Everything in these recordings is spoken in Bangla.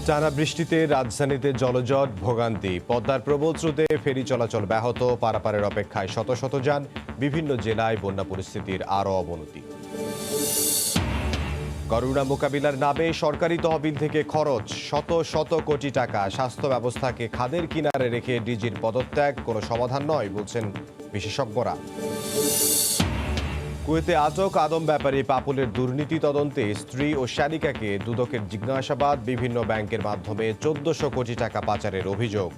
টানা বৃষ্টিতে রাজধানীতে জলজট ভোগান্তি, পদ্মার প্রবল স্রোতে ফেরি চলাচল ব্যাহত, পারাপারের অপেক্ষায় শত শত যান। বিভিন্ন জেলায় বন্যা পরিস্থিতির আরও অবনতি। করোনা মোকাবিলার নামে সরকারি তহবিল থেকে খরচ শত শত কোটি টাকা। স্বাস্থ্য ব্যবস্থাকে খাদের কিনারে রেখে ডিজির পদত্যাগ কোনো সমাধান নয় বলছেন বিশেষজ্ঞরা। কুয়েতে আটক আদম ব্যাপারী পাপুলের দুর্নীতি তদন্তে স্ত্রী ও শ্যালিকাকে দুদকের জিজ্ঞাসাবাদ। বিভিন্ন ব্যাংকের মাধ্যমে ১৪০০ কোটি টাকা পাচারের অভিযোগ।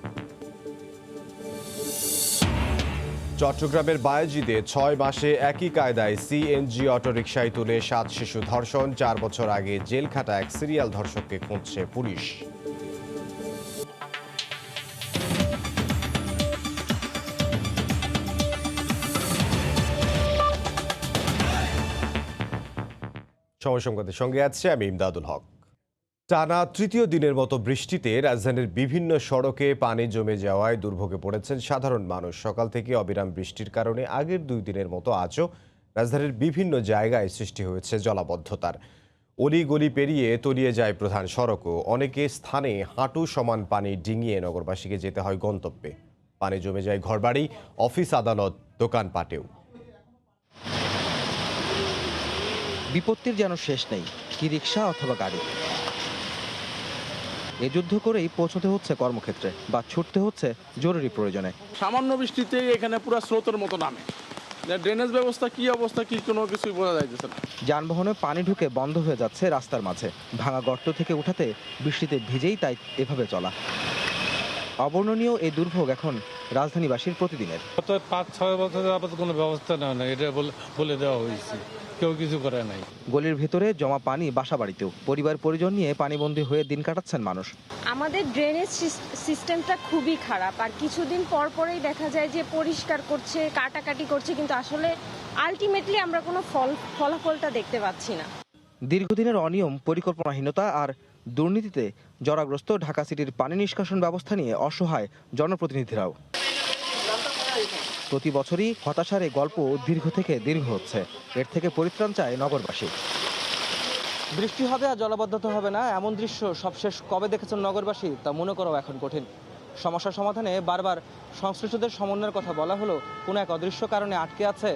চট্টগ্রামের বায়েজিদে ৬ মাসে একই কায়দায় সিএনজি অটোরিকশায় তুলে ৭ শিশু ধর্ষণ। ৪ বছর আগে জেল খাটা এক সিরিয়াল ধর্ষককে খুঁজছে পুলিশ। সময় সংবাদের সঙ্গে আছে আমি ইমদাদুল হক। টানা তৃতীয় দিনের মতো বৃষ্টিতে রাজধানীর বিভিন্ন সড়কে পানি জমে যাওয়ায় দুর্ভোগে পড়েছেন সাধারণ মানুষ। সকাল থেকে অবিরাম বৃষ্টির কারণে আগের ২ দিনের মতো আজও রাজধানীর বিভিন্ন জায়গায় সৃষ্টি হয়েছে জলাবদ্ধতার। অলিগলি পেরিয়ে তলিয়ে যায় প্রধান সড়কও। অনেকে স্থানে হাঁটু সমান পানি ডিঙিয়ে নগরবাসীকে যেতে হয় গন্তব্যে। পানি জমে যায় ঘরবাড়ি, অফিস, আদালত, দোকানপাটেও। বিপত্তির যেন শেষ নেই, কি রিক্সা অথবা গাড়ি। এ যুদ্ধ করেই পৌঁছতে হচ্ছে কর্মক্ষেত্রে বা ছুটতে হচ্ছে জরুরি প্রয়োজনে। সামান্য বৃষ্টিতে এখানে পুরো স্রোতের মতো নামে। ড্রেনেজ ব্যবস্থা কি অবস্থা কি কোনো কিছুই বোঝা যাইতেছে না। যানবাহনে পানি ঢুকে বন্ধ হয়ে যাচ্ছে রাস্তার মাঝে। ভাঙা গর্ত থেকে উঠাতে বৃষ্টিতে ভিজেই তাই এভাবে চলা। অবর্ণনীয় এই দুর্ভোগ এখন রাজধানীবাসীর প্রতিদিনের। গত ৫-৬ বছর আপাতত কোনো ব্যবস্থা নেওয়া নাই, এটা বলে দেওয়া হয়েছে, কেউ কিছু করে নাই। গলির ভেতরে জমা পানি বাসা বাড়িতেও। পরিবার পরিজন নিয়ে পানিবন্দী হয়ে দিন কাটাচ্ছেন মানুষ। আমাদের ড্রেনেজ সিস্টেমটা খুবই খারাপ, আর কিছুদিন পর পরেই দেখা যায় যে পরিষ্কার করছে, কাটাকাটি করছে, কিন্তু আসলে আলটিমেটলি আমরা কোনো ফলাফলটা দেখতে পাচ্ছি না। দীর্ঘদিনের অনিয়ম, পরিকল্পনাহীনতা আর দুর্নীতিতে জরাগ্রস্ত ঢাকা সিটির পানি নিষ্কাশন ব্যবস্থা নিয়ে অসহায় জনপ্রতিনিধিরাও। প্রতি বছরই হতাশার এই গল্প দীর্ঘ থেকে দীর্ঘ হচ্ছে। এর থেকে পরিত্রাণ চায় নগরবাসী। বৃষ্টি হবে আর জলাবদ্ধতা হবে না, এমন দৃশ্য সবশেষ কবে দেখেছেন নগরবাসী তা মনে করাও এখন কঠিন। সমস্যার সমাধানে বারবার সংশ্লিষ্টদের সমন্বয়ের কথা বলা হলো, কোনো এক অদৃশ্য কারণে আটকে আছে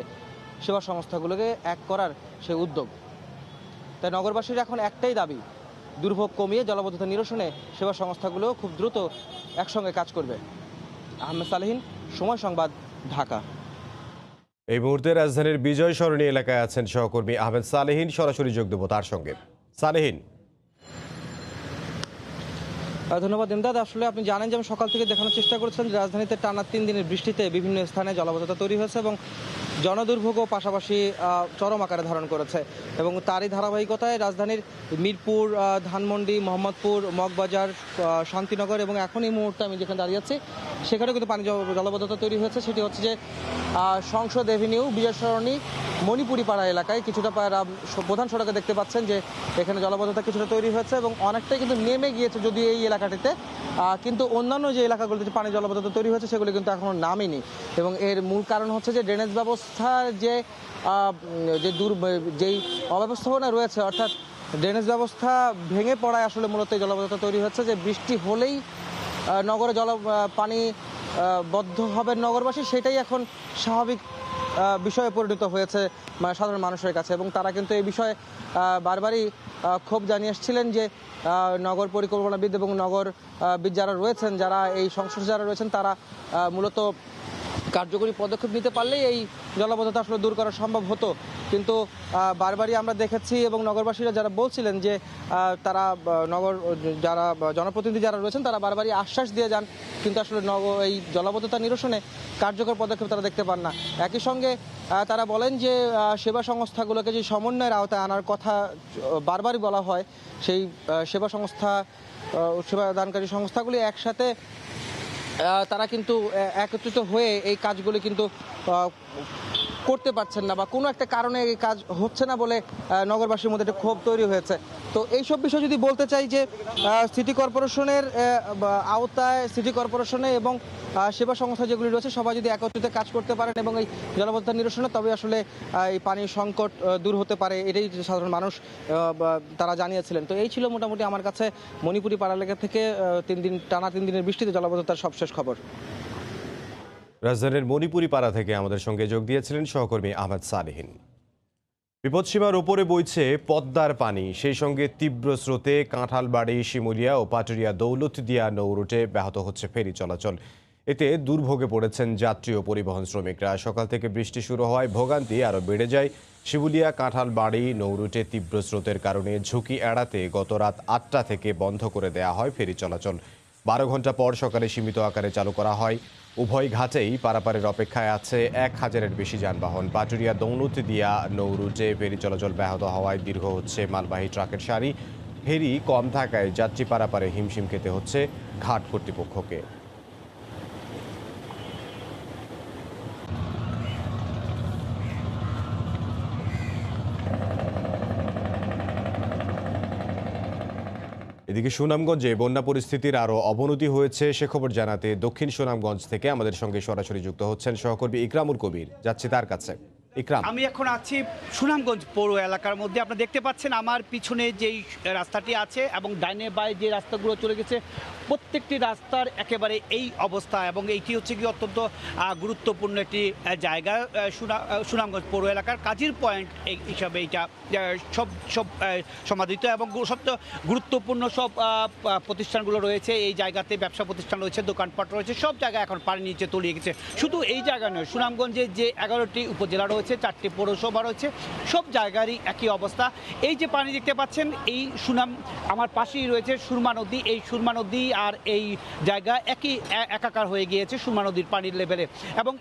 সেবা সংস্থাগুলোকে এক করার সে উদ্যোগ। তাই নগরবাসীর এখন একটাই দাবি, দুর্ভোগ কমিয়ে জলাবদ্ধতা নিরসনে সেবা সংস্থাগুলো খুব দ্রুত একসঙ্গে কাজ করবে। আহমেদ সালেহীন, সময় সংবাদ, ঢাকা। এই মুহূর্তে রাজধানীর বিজয় সরণী এলাকায় আছেন সহকর্মী আহমেদ সালেহীন। সরাসরি যোগ দেব তার সঙ্গে। সালেহীন। ধন্যবাদ ইমদাদ। আসলে আপনি জানেন যে আমি সকাল থেকে দেখানোর চেষ্টা করেছিলাম যে রাজধানীতে টানা ৩ দিনের বৃষ্টিতে বিভিন্ন স্থানে জলাবদ্ধতা তৈরি হয়েছে এবং জনদুর্ভোগও পাশাপাশি চরম আকারে ধারণ করেছে। এবং তারই ধারাবাহিকতায় রাজধানীর মিরপুর, ধানমন্ডি, মোহাম্মদপুর, মগবাজার, শান্তিনগর এবং এখন এই মুহূর্তে আমি যেখানে দাঁড়িয়ে আছি সেখানেও কিন্তু পানি জলাবদ্ধতা তৈরি হয়েছে। সেটি হচ্ছে যে সংসদ এভিনিউ, বিজয় সরণি, মণিপুরি পাড়া এলাকায় কিছুটা প্রধান সড়কে দেখতে পাচ্ছেন যে এখানে জলাবদ্ধতা কিছুটা তৈরি হয়েছে এবং অনেকটাই কিন্তু নেমে গিয়েছে যদিও এই এলাকাটিতে, কিন্তু অন্যান্য যে এলাকাগুলোতে পানি জলাবদ্ধতা তৈরি হয়েছে সেগুলি কিন্তু এখনও নামেনি। এবং এর মূল কারণ হচ্ছে যে ড্রেনেজ ব্যবস্থার যেই অব্যবস্থাপনা রয়েছে, অর্থাৎ ড্রেনেজ ব্যবস্থা ভেঙে পড়ায় আসলে মূলত এই জলাবদ্ধতা তৈরি হচ্ছে। যে বৃষ্টি হলেই নগরে পানি বদ্ধ হবে নগরবাসী, সেটাই এখন স্বাভাবিক বিষয়ে পরিণত হয়েছে সাধারণ মানুষের কাছে। এবং তারা কিন্তু এই বিষয়ে বারবারই ক্ষোভ জানিয়ে এসেছিলেন যে নগর পরিকল্পনাবিদ এবং নগরবিদ যারা রয়েছেন, যারা এই সংশ্লিষ্ট যারা রয়েছেন, তারা মূলত কার্যকরী পদক্ষেপ নিতে পারলেই এই জলাবদ্ধতা আসলে দূর করা সম্ভব হতো। কিন্তু বারবারই আমরা দেখেছি এবং নগরবাসীরা যারা বলছিলেন যে তারা যারা জনপ্রতিনিধি যারা রয়েছেন তারা বারবারই আশ্বাস দিয়ে যান, কিন্তু আসলে এই জলাবদ্ধতা নিরসনে কার্যকর পদক্ষেপ তারা দেখতে পান না। একই সঙ্গে তারা বলেন যে সেবা সংস্থাগুলোকে যে সমন্বয়ের আওতায় আনার কথা বারবারই বলা হয়, সেই সেবা দানকারী সংস্থাগুলি একসাথে তারা কিন্তু একত্রিত হয়ে এই কাজগুলি কিন্তু করতে পারছেন না, বা কোনো একটা কারণে এই কাজ হচ্ছে না বলে নগরবাসীর মধ্যে একটা ক্ষোভ তৈরি হয়েছে। তো এইসব বিষয় যদি বলতে চাই যে সিটি কর্পোরেশনের আওতায় সিটি কর্পোরেশনে এবং সেবা সংস্থা যেগুলি রয়েছে সবাই যদি একত্রিত কাজ করতে পারেন এবং এই জলাবদ্ধতা নিরসনে, তবে আসলে এই পানির সংকট দূর হতে পারে, এটাই সাধারণ মানুষ তারা জানিয়েছিলেন। তো এই ছিল মোটামুটি আমার কাছে মণিপুরি পাড়া এলাকা থেকে টানা 3 দিনের বৃষ্টিতে জলাবদ্ধতার সবশেষ খবর। রাজধানীর মণিপুরি পাড়া থেকে আমাদের সঙ্গে যোগ দিয়েছিলেন সহকর্মী আহমেদ সালেহীন। বিপদসীমার ওপরে বইছে পদ্মার পানি, সেই সঙ্গে তীব্র স্রোতে কাঁঠালবাড়ি, শিমুলিয়া ও পাটুরিয়া দৌলতদিয়া নৌ রুটে ব্যাহত হচ্ছে ফেরি চলাচল। এতে দুর্ভোগে পড়েছেন যাত্রী ও পরিবহন শ্রমিকরা। সকাল থেকে বৃষ্টি শুরু হওয়ায় ভোগান্তি আরও বেড়ে যায়। শিমুলিয়া কাঁঠালবাড়ি নৌ রুটে তীব্র স্রোতের কারণে ঝুঁকি এড়াতে গত রাত 8টা থেকে বন্ধ করে দেওয়া হয় ফেরি চলাচল। 12 ঘন্টা পর সকালে সীমিত আকারে চালু করা হয়। উভয় ঘাটেই পারাপারের অপেক্ষায় আছে 1000-এর বেশি যানবাহন। পাটুরিয়া দৌলতদিয়া নৌ রুটে ফেরি চলাচল ব্যাহত হওয়ায় দীর্ঘ হচ্ছে মালবাহী ট্রাকের সারি। ফেরি কম থাকায় যাত্রী পারাপারে হিমশিম খেতে হচ্ছে ঘাট কর্তৃপক্ষকে। এদিকে সুনামগঞ্জে বন্যা পরিস্থিতির আরও অবনতি হয়েছে, সে খবর জানাতে দক্ষিণ সুনামগঞ্জ থেকে আমাদের সঙ্গে সরাসরি যুক্ত হচ্ছেন সহকর্মী ইকরামুল কবির। যাচ্ছি তার কাছে। ইকরাম, আমি এখন আছি সুনামগঞ্জ পৌর এলাকার মধ্যে। আপনারা দেখতে পাচ্ছেন আমার পিছনে যেই রাস্তাটি আছে এবং ডাইনে বাঁয়ে যে রাস্তাগুলো চলে গেছে, প্রত্যেকটি রাস্তার একেবারে এই অবস্থা। এবং এইটি হচ্ছে কি অত্যন্ত গুরুত্বপূর্ণ একটি জায়গা সুনামগঞ্জ পৌর এলাকার কাজীর পয়েন্ট হিসাবে এইটা সব সমাদৃত এবং সবচেয়ে গুরুত্বপূর্ণ সব প্রতিষ্ঠানগুলো রয়েছে এই জায়গাতে। ব্যবসা প্রতিষ্ঠান রয়েছে, দোকানপাট রয়েছে, সব জায়গায় এখন পানি নিচে তলিয়ে গেছে। শুধু এই জায়গা নয়, সুনামগঞ্জে যে 11টি উপজেলা রয়েছে, 4টি পৌরসভা রয়েছে, সব জায়গারই একই অবস্থা। এই যে পানি দেখতে পাচ্ছেন, এই আমার পাশেই রয়েছে সুরমা নদী। এই সুরমা নদী আর এই জায়গা একই একাকার হয়ে গিয়েছে সুরমা নদীর পানির লেভেলে। এবং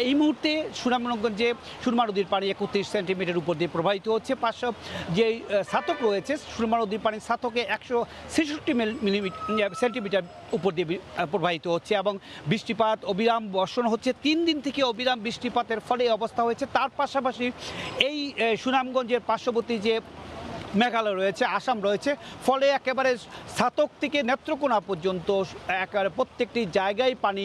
এই মুহূর্তে সুনামগঞ্জে সুরমা নদীর পানি 31 সেন্টিমিটার উপর দিয়ে প্রবাহিত হচ্ছে। পাঁচশো যে ছাতক রয়েছে, সুরমা নদীর পানি ছাতকে 166 সেন্টিমিটার উপর দিয়ে প্রবাহিত হচ্ছে। এবং বৃষ্টিপাত অবিরাম বর্ষণ হচ্ছে, 3 দিন থেকে অবিরাম বৃষ্টিপাতের ফলে অবস্থা হয়েছে। তার পাশাপাশি এই সুনামগঞ্জের পার্শ্ববর্তী যে মেঘালয় রয়েছে, আসাম রয়েছে, ফলে একেবারে ছাতক থেকে নেত্রকোনা পর্যন্ত একেবারে প্রত্যেকটি জায়গায় পানি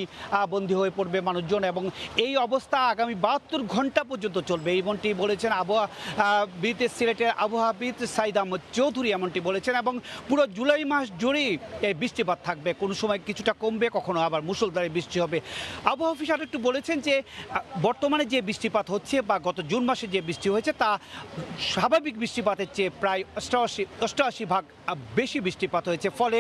বন্দী হয়ে পড়বে মানুষজন। এবং এই অবস্থা আগামী 72 ঘন্টা পর্যন্ত চলবে, এমনটি বলেছেন আবহাওয়াবিদ, সিলেটের আবহাওয়াবিদ সাইদ আহমদ চৌধুরী এমনটি বলেছেন। এবং পুরো জুলাই মাস জুড়েই এই বৃষ্টিপাত থাকবে, কোনো সময় কিছুটা কমবে, কখনো আবার মুষলধারে বৃষ্টি হবে। আবহাওয়া অফিস আরও একটু বলেছেন যে বর্তমানে যে বৃষ্টিপাত হচ্ছে বা গত জুন মাসে যে বৃষ্টি হয়েছে তা স্বাভাবিক বৃষ্টিপাতের চেয়ে প্রায় 88 ভাগ বেশি বৃষ্টিপাত হয়েছে। ফলে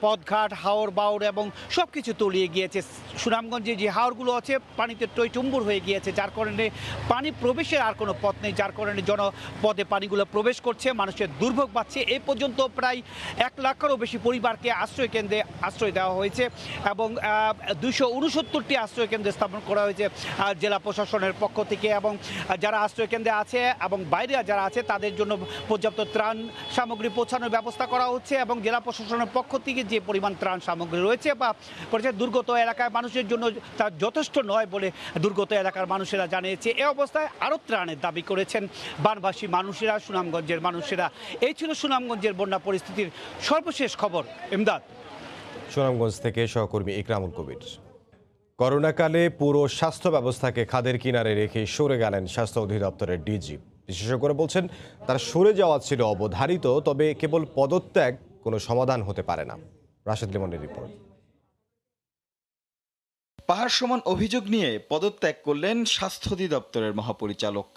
পথঘাট, হাওর বাওর এবং সব কিছু তলিয়ে গিয়েছে। সুনামগঞ্জে যে হাওরগুলো আছে পানিতে টইটুম্বুর হয়ে গিয়েছে, যার কারণে পানি প্রবেশের আর কোনো পথ নেই, যার কারণে জনপদে পানিগুলো প্রবেশ করছে, মানুষের দুর্ভোগ বাড়ছে। এই পর্যন্ত প্রায় 1 লাখেরও বেশি পরিবারকে আশ্রয় কেন্দ্রে আশ্রয় দেওয়া হয়েছে এবং 269টি আশ্রয় কেন্দ্রে স্থাপন করা হয়েছে জেলা প্রশাসনের পক্ষ থেকে। এবং যারা আশ্রয় কেন্দ্রে আছে এবং বাইরে যারা আছে তাদের জন্য পর্যাপ্ত ত্রাণ সামগ্রী পৌঁছানোর ব্যবস্থা করা হচ্ছে। এবং জেলা প্রশাসনের পক্ষ থেকে যে পরিমাণ ত্রাণ সামগ্রী রয়েছে বা দুর্গত এলাকায় মানুষের জন্য তা যথেষ্ট নয় বলে দুর্গত এলাকার মানুষেরা জানিয়েছে। এ অবস্থায় আরও ত্রাণের দাবি করেছেন বানভাসী মানুষেরা, সুনামগঞ্জের মানুষেরা। এই ছিল সুনামগঞ্জের বন্যা পরিস্থিতির সর্বশেষ খবর। ইমদাদ, সুনামগঞ্জ থেকে সহকর্মী ইকরামুল কবির। করোনাকালে পুরো স্বাস্থ্য ব্যবস্থাকে খাদের কিনারে রেখে সরে গেলেন স্বাস্থ্য অধিদপ্তরের ডিজি। বিশেষজ্ঞরা বলছেন তার সরে যাওয়া ছিল অবধারিত, তবে কেবল পদত্যাগ কোনো সমাধান হতে পারে না। রাশেদ লিমনের রিপোর্ট। পাহাড় সমান অভিযোগ নিয়ে পদত্যাগ করলেন স্বাস্থ্য অধিদপ্তরের মহাপরিচালক।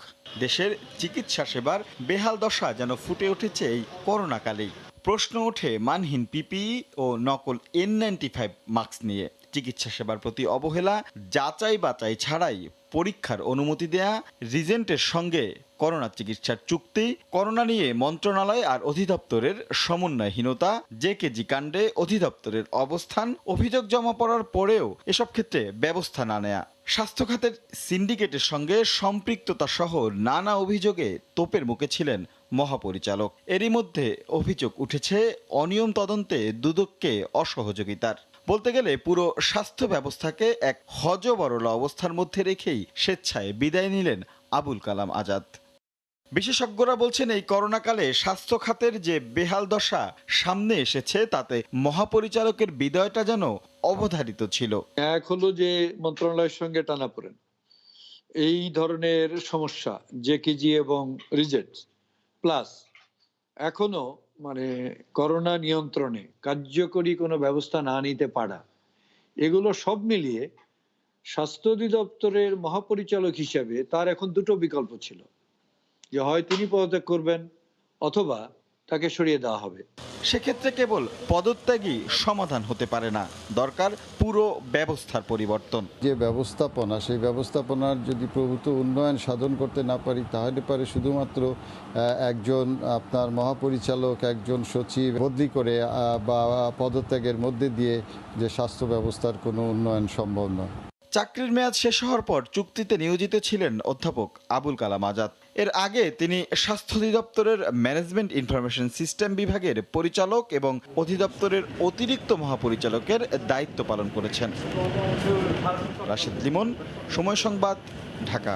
দেশের চিকিৎসা সেবার বেহাল দশা যেন ফুটে উঠেছে এই করোনাকালেই। প্রশ্ন ওঠে মানহীন পিপিই ও নকল N95 মাস্ক নিয়ে। চিকিৎসা সেবার প্রতি অবহেলা, যাচাই বাচাই ছাড়াই পরীক্ষার অনুমতি দেয়া, রিজেন্টের সঙ্গে করোনা চিকিৎসার চুক্তি, করোনা নিয়ে মন্ত্রণালয় আর অধিদপ্তরের সমন্বয়হীনতা, জেকেজি কাণ্ডে অধিদপ্তরের অবস্থান, অভিযোগ জমা পড়ার পরেও এসব ক্ষেত্রে ব্যবস্থা না নেয়া, স্বাস্থ্য খাতের সিন্ডিকেটের সঙ্গে সম্পৃক্ততা সহ নানা অভিযোগে তোপের মুখে ছিলেন মহাপরিচালক। এরই মধ্যে অভিযোগ উঠেছে অনিয়ম তদন্তে দুদককে অসহযোগিতার। বলতে গেলে পুরো স্বাস্থ্য ব্যবস্থাকে এক হযবরল অবস্থার মধ্যে রেখেই স্বেচ্ছায় বিদায় নিলেন আবুল কালাম আজাদ। বিশেষজ্ঞরা বলছেন এই করোনাকালে স্বাস্থ্য খাতের যে বেহাল দশা সামনে এসেছে তাতে মহাপরিচালকের বিদায়টা যেন অবধারিত ছিল। এক হলো যে মন্ত্রণালয়ের সঙ্গে টানাপোড়েন, এই ধরনের সমস্যা জেকেজি এবং রিজেক্ট, প্লাস এখনো করোনা নিয়ন্ত্রণে কার্যকরী কোনো ব্যবস্থা না নিতে পারা, এগুলো সব মিলিয়ে স্বাস্থ্য অধিদপ্তরের মহাপরিচালক হিসেবে তার এখন দুটো বিকল্প ছিল, যে হয় তিনি পদত্যাগ করবেন অথবা তাকে সরিয়ে দেওয়া হবে। সেক্ষেত্রে কেবল পদত্যাগই সমাধান হতে পারে না, দরকার পুরো ব্যবস্থার পরিবর্তন। যে ব্যবস্থাপনা, সেই ব্যবস্থাপনার যদি প্রভূত উন্নয়ন সাধন করতে না পারি, তাহলে পারে শুধুমাত্র একজন আপনার মহাপরিচালক, একজন সচিব বদলি করে বা পদত্যাগের মধ্যে দিয়ে যে স্বাস্থ্য ব্যবস্থার কোনো উন্নয়ন সম্ভব নয়। চাকরির মেয়াদ শেষ হওয়ার পর চুক্তিতে নিয়োজিত ছিলেন অধ্যাপক আবুল কালাম আজাদ। এর আগে তিনি স্বাস্থ্য অধিদপ্তরের ম্যানেজমেন্ট ইনফরমেশন সিস্টেম বিভাগের পরিচালক এবং অধিদপ্তরের অতিরিক্ত মহাপরিচালকের দায়িত্ব পালন করেছেন। রাশেদ লিমন, সময় সংবাদ, ঢাকা।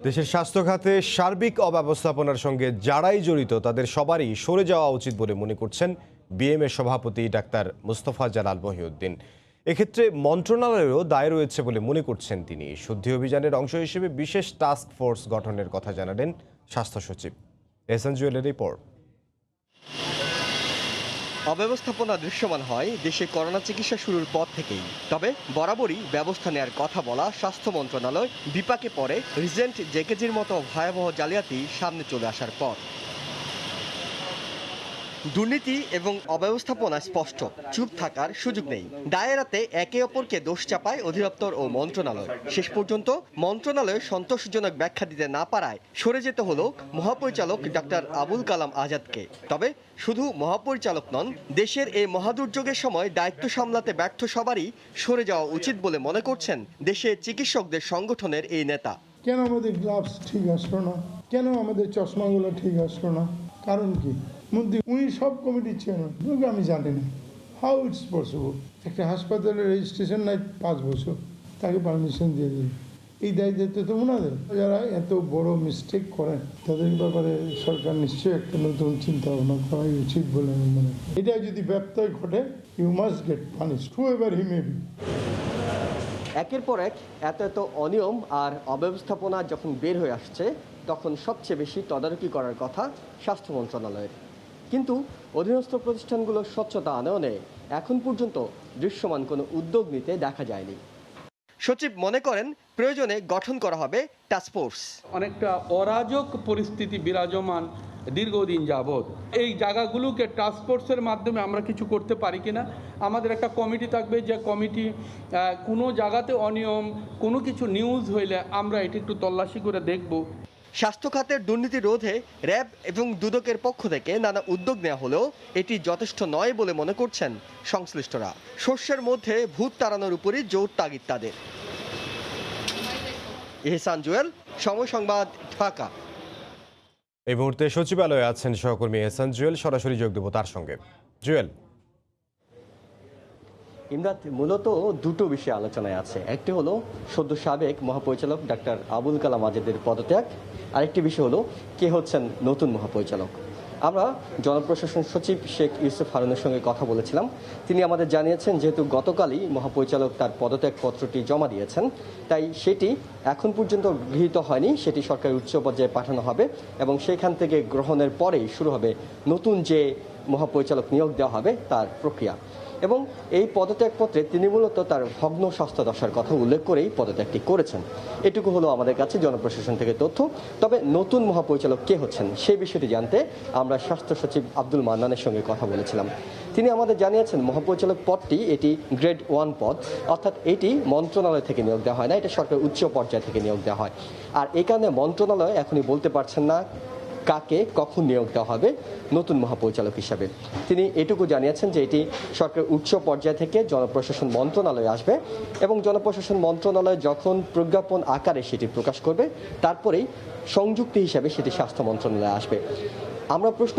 দেশের স্বাস্থ্য খাতে সার্বিক অব্যবস্থাপনার সঙ্গে যারাই জড়িত তাদের সবারই সরে যাওয়া উচিত বলে মনে করছেন বিএমএ সভাপতি ডাক্তার মুস্তফা জালাল মহিউদ্দিন। এক্ষেত্রে মন্ত্রণালয়েরও দায় রয়েছে বলে মনে করছেন তিনি। শুদ্ধি অভিযানের অংশ হিসেবে বিশেষ টাস্ক ফোর্স গঠনের কথা জানালেন স্বাস্থ্য সচিব। এহসান জুয়েলের রিপোর্ট। অব্যবস্থাপনা দৃশ্যমান হয় দেশে করোনা চিকিৎসা শুরুর পর থেকেই। তবে বরাবরই ব্যবস্থা নেওয়ার কথা বলা স্বাস্থ্য মন্ত্রণালয় বিপাকে পড়ে রিজেন্ট জেকেজির মতো ভয়াবহ জালিয়াতি সামনে চলে আসার পর। দুর্নীতি এবং অব্যবস্থাপনা স্পষ্ট, চুপ থাকার সুযোগ নেই। দায় এড়াতে একে অপরকে দোষ চাপায় অধিদপ্তর ও মন্ত্রণালয়। শেষ পর্যন্ত মন্ত্রণালয় সন্তোষজনক ব্যাখ্যা দিতে না পারায় সরে যেতে হলো মহাপরিচালক ডাক্তার আবুল কালাম আজাদকে। তবে শুধু মহাপরিচালক নন, দেশের এই মহাদুর্যোগের সময় দায়িত্ব সামলাতে ব্যর্থ সবারই সরে যাওয়া উচিত বলে মনে করছেন দেশে চিকিৎসকদের সংগঠনের এই নেতা। কেন আমাদের গ্লাভস ঠিক আসলো না, কেন আমাদের চশমাগুলো ঠিক আসলো না, কারণ কি? মন্ত্রী উনি সব কমিটির চেয়ারম্যান, আমি জানি না হাউ ইটস পসিবল। একটা হাসপাতালের রেজিস্ট্রেশন নাই 5 বছর, তাকে পারমিশন দিয়ে দিল। এই দায়িত্ব তো ওনাদের। যারা এত বড় মিস্টেক করেন তাদের ব্যাপারে সরকার নিশ্চয়ই একটা নতুন চিন্তা ভাবনা করা উচিত বলে আমি মনে করি। এটা যদি ব্যত্যয় ঘটে, you must get punished whoever he may be. একের পর এক এত অনিয়ম আর অব্যবস্থাপনা যখন বের হয়ে আসছে, তখন সবচেয়ে বেশি তদারকি করার কথা স্বাস্থ্য মন্ত্রণালয়ের। কিন্তু অধীনস্থ প্রতিষ্ঠানগুলোর স্বচ্ছতা আনয়নে এখন পর্যন্ত দৃশ্যমান কোনো উদ্যোগ নিতে দেখা যায়নি। সচিব মনে করেন প্রয়োজনে গঠন করা হবে টাস্কফোর্স। অনেকটা অরাজক পরিস্থিতি বিরাজমান দীর্ঘদিন যাবৎ। এই জায়গাগুলোকে টাস্কফোর্সের মাধ্যমে আমরা কিছু করতে পারি কিনা। আমাদের একটা কমিটি থাকবে, যে কমিটি কোনো জায়গাতে অনিয়ম কোনো কিছু নিউজ হইলে আমরা এটি একটু তল্লাশি করে দেখব। স্বাস্থ্য খাতের দুর্নীতি রোধে র্যাব এবং দুদকের পক্ষ থেকে নানা উদ্যোগ নেওয়া হলেও এটি যথেষ্ট নয় বলে মনে করছেন সংশ্লিষ্টরা। শস্যের মধ্যে ভূত তাড়ানোর উপরই জোর তাগিদ তাদের। এহসান জুয়েল, সময় সংবাদ, ঢাকা। এই মুহূর্তে সচিবালয়ে আছেন সহকর্মী এহসান জুয়েল, সরাসরি যোগ দেব তার সঙ্গে। জুয়েল। ইমরাত, মূলত দুটো বিষয় আলোচনায় আছে। একটি হলো সদ্য সাবেক মহাপরিচালক ডাক্তার আবুল কালাম আজাদের পদত্যাগ, আরেকটি বিষয় হলো কে হচ্ছেন নতুন মহাপরিচালক। আমরা জনপ্রশাসন সচিব শেখ ইউসুফ হারুনের সঙ্গে কথা বলেছিলাম। তিনি আমাদের জানিয়েছেন যেহেতু গতকালই মহাপরিচালক তার পদত্যাগপত্রটি জমা দিয়েছেন, তাই সেটি এখন পর্যন্ত গৃহীত হয়নি, সেটি সরকারের উচ্চ পর্যায়ে পাঠানো হবে এবং সেখান থেকে গ্রহণের পরেই শুরু হবে নতুন যে মহাপরিচালক নিয়োগ দেওয়া হবে তার প্রক্রিয়া। এবং এই পদত্যাগপত্রে তিনি মূলত তার ভগ্ন স্বাস্থ্য দশার কথা উল্লেখ করেই পদত্যাগটি করেছেন। এটুকু হলো আমাদের কাছে জনপ্রশাসন থেকে তথ্য। তবে নতুন মহাপরিচালক কে হচ্ছেন সেই বিষয়টি জানতে আমরা স্বাস্থ্য সচিব আব্দুল মান্নানের সঙ্গে কথা বলেছিলাম। তিনি আমাদের জানিয়েছেন মহাপরিচালক পদটি এটি গ্রেড 1 পদ, অর্থাৎ এটি মন্ত্রণালয় থেকে নিয়োগ দেওয়া হয় না, এটা সরকারের উচ্চ পর্যায় থেকে নিয়োগ দেওয়া হয়। আর এই কারণে মন্ত্রণালয় এখনই বলতে পারছেন না কাকে কখন নিয়োগ দেওয়া হবে নতুন মহাপরিচালক হিসাবে। তিনি এটুকু জানিয়েছেন যে এটি সরকারের উচ্চ পর্যায় থেকে জনপ্রশাসন মন্ত্রণালয়ে আসবে এবং জনপ্রশাসন মন্ত্রণালয় যখন প্রজ্ঞাপন আকারে সেটি প্রকাশ করবে, তারপরেই সংযুক্তি হিসাবে সেটি স্বাস্থ্য মন্ত্রণালয়ে আসবে। আমরা প্রশ্ন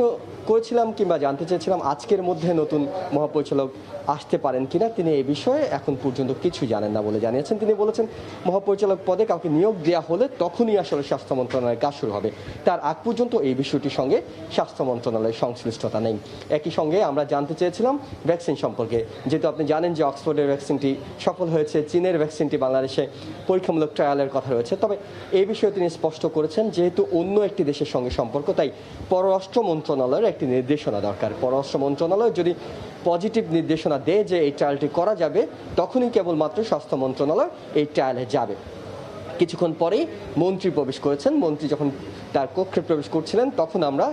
করেছিলাম কিংবা জানতে চেয়েছিলাম আজকের মধ্যে নতুন মহাপরিচালক আসতে পারেন কিনা। তিনি এই বিষয়ে এখন পর্যন্ত কিছু জানেন না বলে জানিয়েছেন। তিনি বলেছেন মহাপরিচালক পদে কাউকে নিয়োগ দেওয়া হলে তখনই আসলে স্বাস্থ্য মন্ত্রণালয়ের কাজ শুরু হবে, তার আগ পর্যন্ত এই বিষয়টির সঙ্গে স্বাস্থ্য মন্ত্রণালয়ের সংশ্লিষ্টতা নেই। একই সঙ্গে আমরা জানতে চেয়েছিলাম ভ্যাকসিন সম্পর্কে, যেহেতু আপনি জানেন যে অক্সফোর্ডের ভ্যাকসিনটি সফল হয়েছে, চীনের ভ্যাকসিনটি বাংলাদেশে পরীক্ষামূলক ট্রায়ালের কথা রয়েছে। তবে এই বিষয়ে তিনি স্পষ্ট করেছেন যেহেতু অন্য একটি দেশের সঙ্গে সম্পর্ক, তাই পররাষ্ট্র মন্ত্রণালয়ের একটি নির্দেশনা দরকার। পররাষ্ট্র মন্ত্রণালয় যদি পজিটিভ নির্দেশনা দেয় যে এই ট্রায়ালটি করা যাবে, তখনই কেবলমাত্র স্বাস্থ্য মন্ত্রণালয় এই ট্রায়ালে যাবে। কিছুক্ষণ পরেই মন্ত্রী প্রবেশ করেছেন। মন্ত্রী যখন তার কক্ষে প্রবেশ করছিলেন তখন আমরা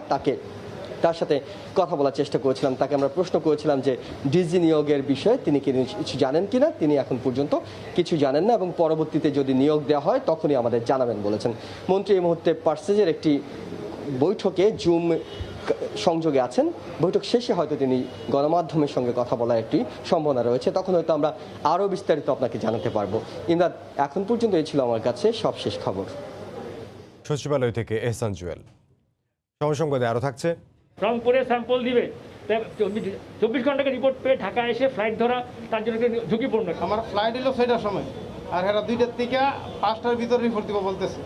তার সাথে কথা বলার চেষ্টা করেছিলাম। তাকে আমরা প্রশ্ন করেছিলাম যে ডিজি নিয়োগের বিষয়ে তিনি কিছু জানেন কিনা। তিনি এখন পর্যন্ত কিছু জানেন না এবং পরবর্তীতে যদি নিয়োগ দেওয়া হয় তখনই আমাদের জানাবেন বলেছেন। মন্ত্রী এই মুহূর্তে পার্সেজের একটি বৈঠকে জুম সংযোগে আছেন। বৈঠক শেষে হয়তো তিনি গণমাধ্যমের সঙ্গে কথা বলার একটি সম্ভাবনা রয়েছে, তখন হয়তো আমরা আরও বিস্তারিত আপনাকে জানাতে পারবো। ইমরান, এখন পর্যন্ত এই ছিল আমার কাছে সবশেষ খবর। সচিবালয় থেকে এহসান জুয়েল। সময় সংবাদে আরও থাকছে। রংপুরে স্যাম্পল দিবে, 24 ঘন্টাকে রিপোর্ট পেয়ে ঢাকা এসে ফ্লাইট ধরা তার জন্য ঝুঁকিপূর্ণ। আমার ফ্লাইট এলো 6টার সময়, আর এরা 2টার থেকে 5টার ভিতরে রিপোর্ট দিব বলতেছে।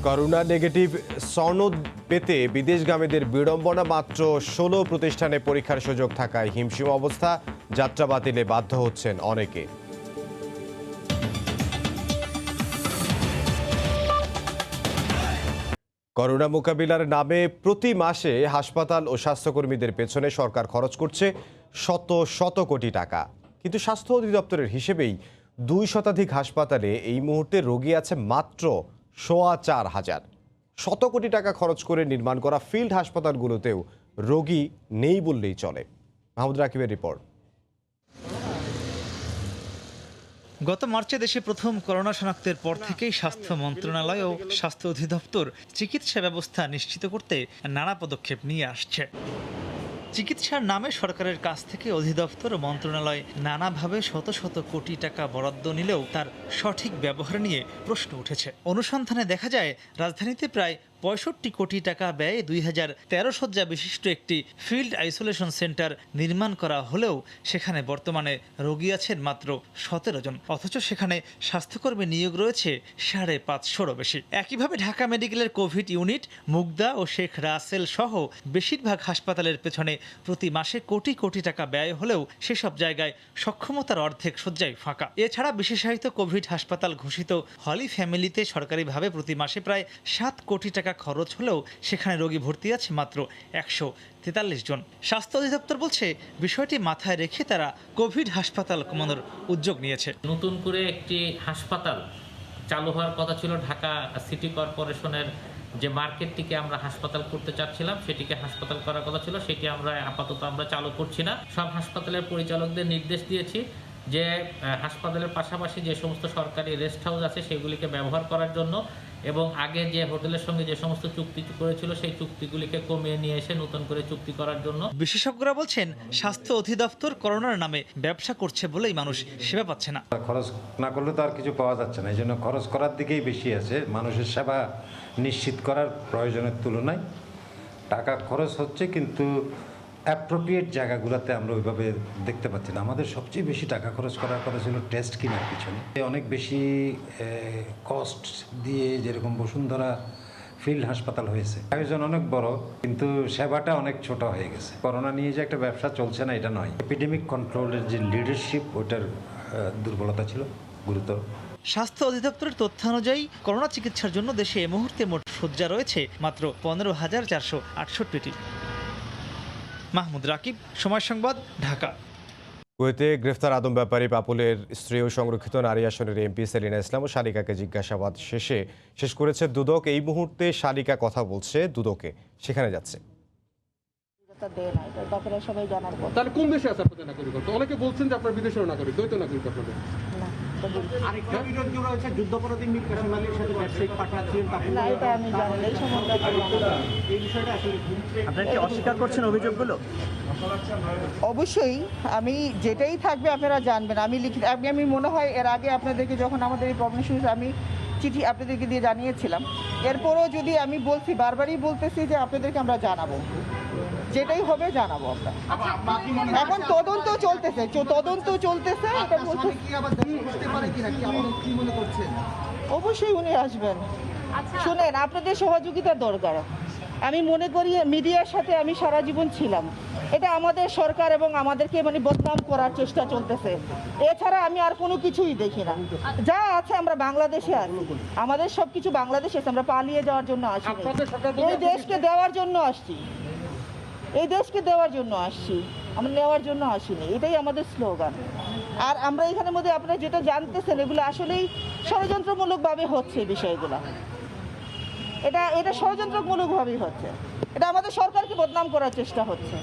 করোনা নেগেটিভ সনদ পেতে বিদেশগামীদের বিড়ম্বনা। মাত্র 16 প্রতিষ্ঠানে পরীক্ষার সুযোগ থাকায় হিমশিম অবস্থা, যাত্রা বাতিলে বাধ্য হচ্ছেন অনেকে। করোনা মোকাবিলার নামে প্রতি মাসে হাসপাতাল ও স্বাস্থ্যকর্মীদের পেছনে সরকার খরচ করছে শত শত কোটি টাকা, কিন্তু স্বাস্থ্য অধিদপ্তরের হিসেবেই 2 শতাধিক হাসপাতালে এই মুহূর্তে রোগী আছে মাত্র 4,500। শত কোটি টাকা খরচ করে নির্মাণ করা ফিল্ড হাসপাতালগুলোতেও রোগী নেই বললেই চলে। মাহমুদ রাকিবের রিপোর্ট। গত মার্চে দেশে প্রথম করোনা শনাক্তের পর থেকেই স্বাস্থ্য মন্ত্রণালয় ও স্বাস্থ্য অধিদপ্তর চিকিৎসা ব্যবস্থা নিশ্চিত করতে নানা পদক্ষেপ নিয়ে আসছে। চিকিৎসার নামে সরকারের কাছ থেকে অধিদপ্তর ও মন্ত্রণালয় নানাভাবে শত শত কোটি টাকা বরাদ্দ নিলেও তার সঠিক ব্যবহার নিয়ে প্রশ্ন উঠেছে। অনুসন্ধানে দেখা যায় রাজধানীতে প্রায় 65 কোটি টাকা ব্যয়ে 2013 শয্যা বিশিষ্ট একটি ফিল্ড আইসোলেশন সেন্টার নির্মাণ করা হলেও সেখানে বর্তমানে রোগী আছেন মাত্র 17 জন, অথচ সেখানে স্বাস্থ্যকর্মী নিয়োগ রয়েছে 550-রও বেশি। একইভাবে ঢাকা মেডিকেলের কোভিড ইউনিট, মুগদা ও শেখ রাসেল সহ বেশিরভাগ হাসপাতালের পেছনে প্রতি মাসে কোটি কোটি টাকা ব্যয় হলেও সেসব জায়গায় সক্ষমতার অর্ধেক শয্যাই ফাঁকা। এছাড়া বিশেষায়িত কোভিড হাসপাতাল ঘোষিত হলি ফ্যামিলিতে সরকারিভাবে প্রতি মাসে প্রায় 7 কোটি টাকা খরচ হলেও সেখানে রোগী ভর্তি আছে মাত্র 143 জন। স্বাস্থ্য অধিদপ্তর বলছে বিষয়টি মাথায় রেখে তারা কোভিড হাসপাতাল কমানোর উদ্যোগ নিয়েছে। নতুন করে একটি হাসপাতাল চালু হওয়ার কথা ছিল। ঢাকা সিটি কর্পোরেশনের যে মার্কেটটিকে আমরা হাসপাতাল করতে চাচ্ছিলাম, সেটিকে হাসপাতাল করার কথা ছিল, সেটি আমরা আপাতত চালু করছি না। সব হাসপাতালের পরিচালকদের নির্দেশ দিয়েছি যে হাসপাতালের পাশাপাশি যে সমস্ত সরকারি রেস্ট হাউস আছে সেগুলিকে ব্যবহার করার জন্য, এবং আগে যে হোটেলের সঙ্গে যে সমস্ত চুক্তি করেছিল সেই চুক্তিগুলিকে কমিয়ে নিয়ে এসে নতুন করে চুক্তি করার জন্য। বিশেষজ্ঞরা বলছেন স্বাস্থ্য অধিদপ্তর করোনার নামে ব্যবসা করছে বলেই মানুষ সেবা পাচ্ছে না। খরচ না করলে তো আর কিছু পাওয়া যাচ্ছে না, এই জন্য খরচ করার দিকেই বেশি আছে। মানুষের সেবা নিশ্চিত করার প্রয়োজনের তুলনায় টাকা খরচ হচ্ছে, কিন্তু অ্যাপ্রোপ্রিয়েট জায়গাগুলোতে আমরা ওইভাবে দেখতে পাচ্ছি না। আমাদের সবচেয়ে বেশি টাকা খরচ করার কথা ছিল টেস্ট কেনার পিছনে। অনেক বেশি কস্ট দিয়ে, যেরকম বসুন্ধরা ফিল্ড হাসপাতাল হয়েছে, আয়োজন অনেক বড় কিন্তু সেবাটা অনেক ছোট হয়ে গেছে। করোনা নিয়ে যে একটা ব্যবসা চলছে না এটা নয়, এপিডেমিক কন্ট্রোলের যে লিডারশিপ ওটার দুর্বলতা ছিল গুরুতর। স্বাস্থ্য অধিদপ্তরের তথ্যানুযায়ী করোনা চিকিৎসার জন্য দেশে এই মুহূর্তে মোট শয্যা রয়েছে মাত্র 15,468টি। মাহমুদ রাকিব, সময় সংবাদ, ঢাকা। কুয়েতে গ্রেফতার আদম ব্যাপারী পাপুলের স্ত্রী ও সংরক্ষিত নারী আসনের এমপি সেলিনা ইসলাম ও শালিকাকে জিজ্ঞাসাবাদ শেষ করেছে দুদক। এই মুহূর্তে শালিকা কথা বলছে দুদকে, সেখানে যাচ্ছে। তাহলে কোন দেশে আছে আপনাদের নাগরিকত্ব? অনেকে বলছেন যে আপনার বিদেশের নাগরিক, দ্বৈত নাগরিক আপনাদের। আরেকটা বিরোধ রয়েছে যুদ্ধাপরাধী মীর কাসেম আলীর সাথে ব্যবসায়িক পার্টনার ছিলেন। আপনারা কি অস্বীকার করছেন অভিযোগগুলো? অবশ্যই, আমি যেটাই থাকবে আপনারা জানবেন। আমি মনে হয় এর আগে আপনাদেরকে যখন আমাদের এই প্রবলেম শুরু, আমি চিঠি আপনাদেরকে দিয়ে জানিয়েছিলাম এরপরও যদি আমি বলছি, বারবারই বলতেছি যে আপনাদেরকে আমরা জানাবো, যেটাই হবে জানাবো আমরা। এখন তদন্ত চলতেছে, এটা অবশ্যই উনি আসবেন। শুনেন, আপনাদের সহযোগিতা দরকার। আমি মনে করি মিডিয়ার সাথে আমি সারা জীবন ছিলাম, এটা আমাদের সরকার এবং আমাদেরকে বদনাম করার চেষ্টা চলতেছে। এছাড়া আমি আর কোনো কিছুই দেখি না। যা আছে আমরা বাংলাদেশে আছি, আমাদের সবকিছু বাংলাদেশে আছে। আমরা পালিয়ে যাওয়ার জন্য আসি, এই দেশকে দেওয়ার জন্য আসছি, আমরা নেওয়ার জন্য আসিনি। এটাই আমাদের স্লোগান। আর আমরা এখানের মধ্যে আপনারা যেটা জানতেছেন, এগুলো আসলেই ষড়যন্ত্রমূলকভাবে হচ্ছে। বিষয়গুলো এটা ষড়যন্ত্রমূলকভাবেই হচ্ছে। এটা আমাদের সরকারকে বদনাম করার চেষ্টা হচ্ছে।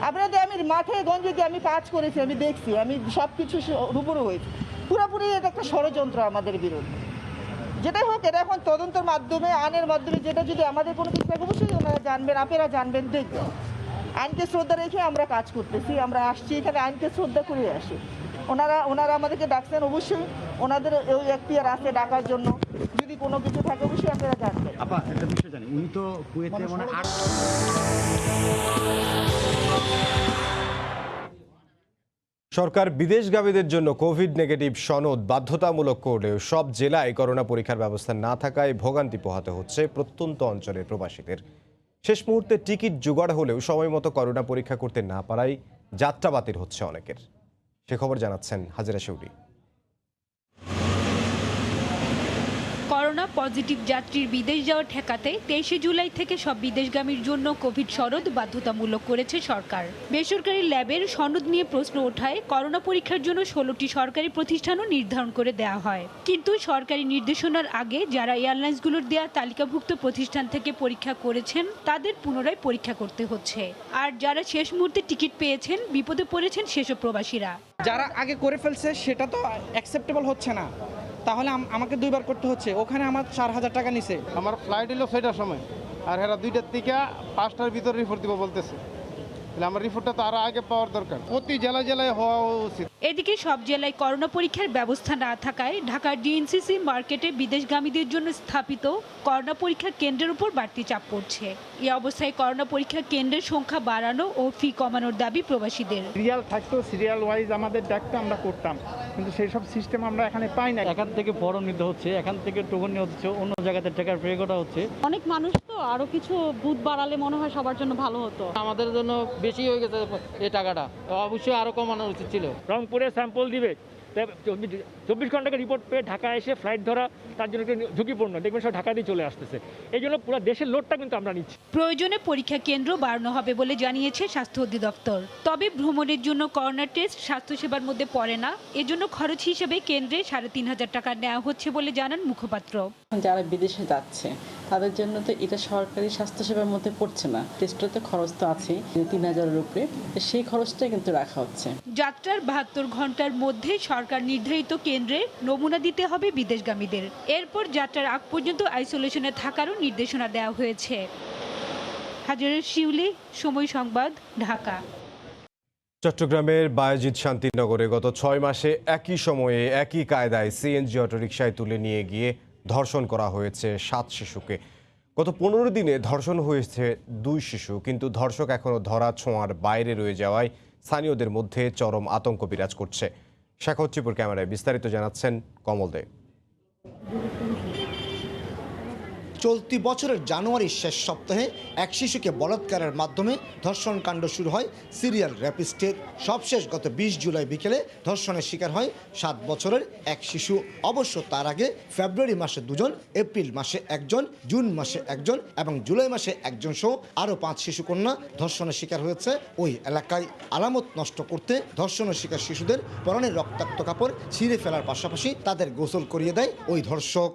আপনাদের আমি মাঠে গঞ্জে দিয়ে আমি কাজ করেছি, আমি দেখছি, আমি সব কিছু রূবরু হয়েছি। পুরোপুরি এটা একটা ষড়যন্ত্র আমাদের বিরুদ্ধে। যেটাই হোক, এটা এখন তদন্তের মাধ্যমে, আইনের মাধ্যমে, যেটা যদি আমাদের কোনো কিছু থাকে অবশ্যই ওনারা জানবেন, আপনারা জানবেন, দেখবেন। আইনকে শ্রদ্ধা রেখে আমরা কাজ করতেছি, আমরা আসছি এখানে আইনকে শ্রদ্ধা করে আসি। ওনারা আমাদেরকে ডাকছেন, অবশ্যই ওনাদের ওই এখতিয়ার আছে ডাকার জন্য। যদি কোনো কিছু থাকে অবশ্যই আপনারা জানবেন। একটা বিষয় জানি, উনি তো কুয়েতে সরকার বিদেশগামীদের জন্য কোভিড নেগেটিভ সনদ বাধ্যতামূলক করলেও সব জেলায় করোনা পরীক্ষার ব্যবস্থা না থাকায় ভোগান্তি পোহাতে হচ্ছে প্রত্যন্ত অঞ্চলের প্রবাসীদের। শেষ মুহূর্তে টিকিট জোগাড় হলেও সময় মতো করোনা পরীক্ষা করতে না পারায় যাত্রা বাতিল হচ্ছে অনেকের। সে খবর জানাচ্ছেন হাজিরা শৌরি। করোনা পজিটিভ যাত্রীর বিদেশ যাওয়া ঠেকাতে 23 জুলাই থেকে সব বিদেশগামীর জন্য কোভিড সনদ বাধ্যতামূলক করেছে সরকার। বেসরকারি ল্যাবের সনদ নিয়ে প্রশ্ন ওঠায় করোনা পরীক্ষার জন্য 16টি সরকারি প্রতিষ্ঠানও নির্ধারণ করে দেওয়া হয়। কিন্তু সরকারি নির্দেশনার আগে যারা এয়ারলাইন্সগুলোর দেওয়া তালিকাভুক্ত প্রতিষ্ঠান থেকে পরীক্ষা করেছেন তাদের পুনরায় পরীক্ষা করতে হচ্ছে। আর যারা শেষ মুহূর্তে টিকিট পেয়েছেন বিপদে পড়েছেন সেসব প্রবাসীরা। যারা আগে করে ফেলছে সেটা তো অ্যাকসেপ্টেবল হচ্ছে না, তাহলে আমাকে 2বার করতে হচ্ছে। ওখানে আমার 4000 টাকা নিছে। আমার ফ্লাইট হলো 6টার সময়, আর এরা 2টার থেকে 5টার ভিতর রিপোর্ট দিব বলতেছে। তাহলে আমার রিপোর্টটা তো আরো আগে পাওয়ার দরকার, প্রতি জেলায় হওয়া উচিত। এদিকে সব জেলায় করোনা পরীক্ষার ব্যবস্থা না থাকায় ঢাকার ডিএনসিসি মার্কেটে বিদেশগামীদের জন্য স্থাপিত করোনা পরীক্ষা কেন্দ্রের উপর বাড়তি চাপ পড়ছে। এই অবস্থায় করোনা পরীক্ষা কেন্দ্রের সংখ্যা বাড়ানো ও ফি কমানোর দাবি প্রবাসীদের। সিরিয়াল থাকতো, সিরিয়াল ওয়াইজ আমাদের ডাকটা আমরা করতাম, কিন্তু সেই সব সিস্টেম আমরা এখানে পাই না। এখান থেকে ফর্ম নিতে হচ্ছে, এখান থেকে টোকন নিতে হচ্ছে, অন্য জায়গাতে টাকা পে করা হচ্ছে। অনেক মানুষ তো, আরো কিছু বুথ বাড়ালে মনে হয় সবার জন্য ভালো হতো। আমাদের জন্য বেশি হয়ে গেছে এই টাকাটা, অবশ্যই আরো কমানো উচিত ছিল। রংপুরে স্যাম্পল দিবে, 24 ঘন্টাকে রিপোর্ট পেয়ে ঢাকা এসে ফ্লাইট ধরা তার জন্য ঝুঁকিপূর্ণ। দেখবেন সব ঢাকা দিয়ে চলে আসতেছে। এই জন্য পুরো দেশের লোডটা কিন্তু আমরা নিচ্ছি। প্রয়োজনে পরীক্ষা কেন্দ্র বাড়ানো হবে বলে জানিয়েছে স্বাস্থ্য অধিদপ্তর। তবে ভ্রমণের জন্য করোনা টেস্ট স্বাস্থ্যসেবার মধ্যে পড়ে না, এজন্য খরচ হিসেবে কেন্দ্রে 3500 টাকা নেওয়া হচ্ছে বলে জানান মুখপাত্র। যারা বিদেশে যাচ্ছে তাদের জন্য তো এটা সরকারি স্বাস্থ্যসেবার মধ্যে পড়ছে না, টেস্টটাতে খরচ তো আছে 3000-এর উপরে, সেই খরচটাই কিন্তু রাখা হচ্ছে। যাত্রার 72 ঘন্টার মধ্যে সরকার নির্ধারিত কেন্দ্রে নমুনা দিতে হবে বিদেশগামীদের। এরপর যাত্রার আগ পর্যন্ত আইসোলেশনে থাকারও নির্দেশনা দেওয়া হয়েছে। হাজিরা শিউলি, সময় সংবাদ, ঢাকা। চট্টগ্রামের বায়েজিদ শান্তিনগরে গত 6 মাসে একই সময়ে একই কায়দায় সিএনজি অটোরিকশায় তুলে নিয়ে গিয়ে ধর্ষণ করা হয়েছে 7 শিশুকে। গত 15 দিনে ধর্ষণ হয়েছে 2 শিশু, কিন্তু ধর্ষক এখনও ধরা ছোঁয়ার বাইরে রয়ে যাওয়ায় স্থানীয়দের মধ্যে চরম আতঙ্ক বিরাজ করছে। শেখাচ্ছিপুর ক্যামেরায় বিস্তারিত জানাচ্ছেন কমল দে। চলতি বছরের জানুয়ারির শেষ সপ্তাহে এক শিশুকে বলাৎকারের মাধ্যমে ধর্ষণ কাণ্ড শুরু হয় সিরিয়াল র্যাপিস্টের। সবশেষ গত 20 জুলাই বিকেলে ধর্ষণের শিকার হয় 7 বছরের এক শিশু। অবশ্য তার আগে ফেব্রুয়ারি মাসে 2 জন, এপ্রিল মাসে 1 জন, জুন মাসে 1 জন এবং জুলাই মাসে 1 জন সহ আরও 5 শিশুকন্যা ধর্ষণের শিকার হয়েছে ওই এলাকায়। আলামত নষ্ট করতে ধর্ষণের শিকার শিশুদের পরনের রক্তাক্ত কাপড় ছিঁড়ে ফেলার পাশাপাশি তাদের গোসল করিয়ে দেয় ওই ধর্ষক।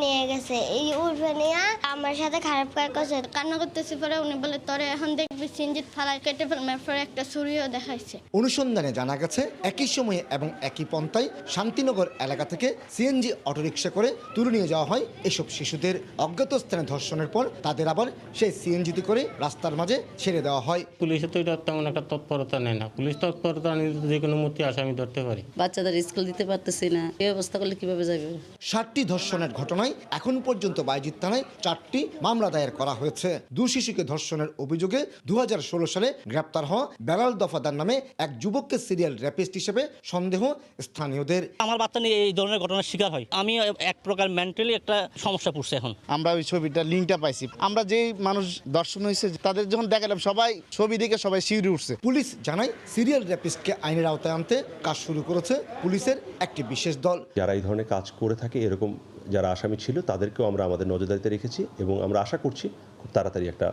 নিয়ে গেছে, এই উঠবে নিয়ে আমার সাথে খারাপ কাজ করছে, কান্না করতেছি। পরে উনি বলে তোরে এখন দেখবি সিনজিত ফালাই কেটে ফেলবে। পরে একটা ছুরিও দেখাইছে। অনুসন্ধানে জানা গেছে একই সময়ে এবং একই পন্থায় শান্তিনগর এলাকা থেকে সিএনজি অটোরিকশা করে তুলে নিয়ে যাওয়া হয় এসব শিশুদের। অজ্ঞাত স্থানে ধর্ষণের পর তাদের আবার সেই সিএনজিতে করে রাস্তার মাঝে ছেড়ে দেওয়া হয়। পুলিশে তো এটা তেমন একটা তৎপরতা নেয় না। পুলিশ তৎপরতা নিলে যে কোনো মূর্তি আসামি ধরতে পারে। বাচ্চাদের স্কুল দিতে পারতেছি না, এই অবস্থা করলে কিভাবে যাবে? 60টি ধর্ষণের ঘটনায় এখন পর্যন্ত বাইজিৎ থানায় 4টি মামলা দায়ের করা হয়েছে। 2 শিশুকে ধর্ষণের অভিযোগে 2016 সালে গ্রেপ্তার হওয়া বেলাল দফাদার নামে এক যুবককে সিরিয়াল র্যাপিস্ট হিসেবে সন্দেহ স্থানীয়দের। আমার বাচ্চা নিয়ে এই ধরনের ঘটনার শিকার হয়, আমি এক প্রকার মেন্টালি একটা সমস্যা পড়ছে। এখন আমরা ওই ছবিটা লিঙ্কটা পাইছি, আমরা যেই মানুষ দর্শন হয়েছে তাদের যখন দেখালাম সবাই ছবি দেখে সবাই শিউরে উঠছে। পুলিশ জানায় সিরিয়াল র্যাপিস্টকে আইনের আওতায় আনতে কাজ শুরু করেছে পুলিশের একটি বিশেষ দল। যারা এই ধরনের কাজ করে থাকে, এরকম যারা আসামি ছিল তাদেরকেও আমরা আমাদের নজরদারিতে রেখেছি এবং আমরা আশা করছি খুব তাড়াতাড়ি একটা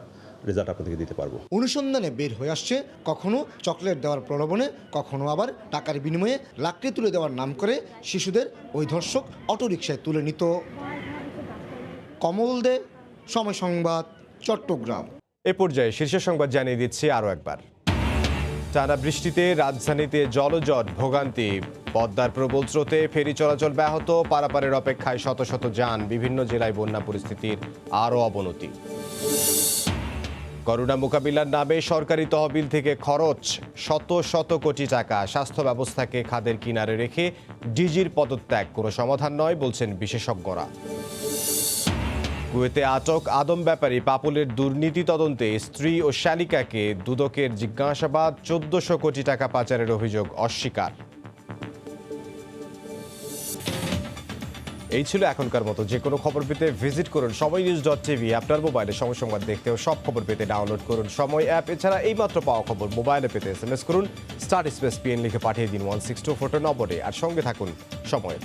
রেজাল্ট আপনাদেরকে দিতে পারবো। অনুসন্ধানে বের হয়ে আসছে কখনো চকলেট দেওয়ার প্রলোভনে, কখনো আবার টাকার বিনিময়ে লাকড়ি তুলে দেওয়ার নাম করে শিশুদের ওই ধর্ষক অটোরিকশায় তুলে নিত। কমল দে, সময় সংবাদ, চট্টগ্রাম। এ পর্যায়ে শীর্ষ সংবাদ জানিয়ে দিচ্ছি আরও একবার। টানা বৃষ্টিতে রাজধানীতে জলজট ভোগান্তি, পদ্মার প্রবল স্রোতে ফেরি চলাচল ব্যাহত, পারাপারের অপেক্ষায় শত শত যান, বিভিন্ন জেলায় বন্যা পরিস্থিতির আরও অবনতি। করোনা মোকাবিলার নামে সরকারি তহবিল থেকে খরচ শত শত কোটি টাকা, স্বাস্থ্য ব্যবস্থাকে খাদের কিনারে রেখে ডিজির পদত্যাগ কোনো সমাধান নয় বলছেন বিশেষজ্ঞরা। কুয়েতে আটক আদম ব্যাপারী পাপুলের দুর্নীতি তদন্তে স্ত্রী ও শালিকাকে দুদকের জিজ্ঞাসাবাদ, 1400 কোটি টাকা পাচারের অভিযোগ অস্বীকার। এই ছিল এখনকার মতো। যে কোনো খবর পেতে ভিজিট করুন সময়নিউজ.tv। আপনার মোবাইলে সময় সংবাদ দেখতে ও সব খবর পেতে ডাউনলোড করুন সময় অ্যাপ। এছাড়া এই মাত্র পাওয়া খবর মোবাইলে পেতে SMS করুন *PN লিখে পাঠিয়ে দিন 16242 নম্বরে। আর সঙ্গে থাকুন সময়ের।